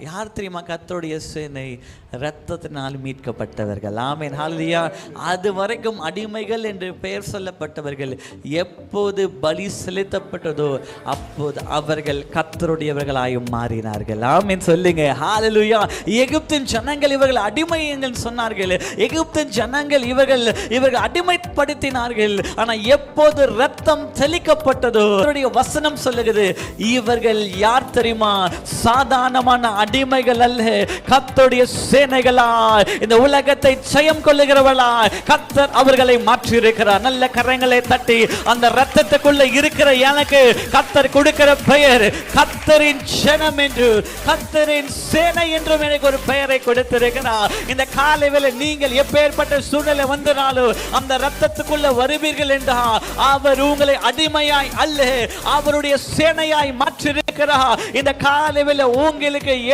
யார் தெரியுமா? கர்த்தருடைய சேனை இரத்தத்தினால் மீட்கப்பட்டவர்கள். ஆமென், ஹல்லேலூயா. அது வரைக்கும் அடிமைகள் என்று பெயர் சொல்லப்பட்டவர்கள் எப்போது பலி செலுத்தப்பட்டதோ அப்போது அவர்கள் கர்த்தருடையவர்களாயும் மாறினார்கள். ஆமென் சொல்லுங்க, ஹல்லேலூயா. எகிப்தின் ஜனங்கள் இவர்கள் அடிமை என்று சொன்னார்கள். எகிப்தின் ஜனங்கள் இவர்கள் அடிமைப்படுத்தினார்கள். ஆனால் எப்போது இரத்தம் தெளிக்கப்பட்டதோ அவருடைய வசனம் சொல்லுகிறது, இவர்கள் யார் தெரியுமா? சாதாரணமான அடிமைகள் அல்ல, கர்த்தருடைய சேனைகளாய் இந்த உலகத்தை ஜெயம் கொள்ளுகிறவர்களாய் கர்த்தர் அவர்களை மாற்றி இருக்கிறார். நல்ல கரங்களை தட்டி அந்த இரத்தத்துக்குள்ள இருக்கிற எனக்கு கர்த்தர் கொடுக்கிற பெயர் கர்த்தரின் ஜனம் என்று, கர்த்தரின் சேனை என்றும் எனக்கு ஒரு பெயரை கொடுத்திருக்கிறார். இந்த காலையில நீங்கள் எப்பேற்பட்ட சூழ்நிலை வந்தாலும் அந்த இரத்தத்துக்குள்ள வருவீர்கள் என்றால் அவர் உங்களை அடிமையாய் அல்ல, அவருடைய சேனையாய் மாற்றி இருக்கிறார். இந்த காலையில உங்களுக்கு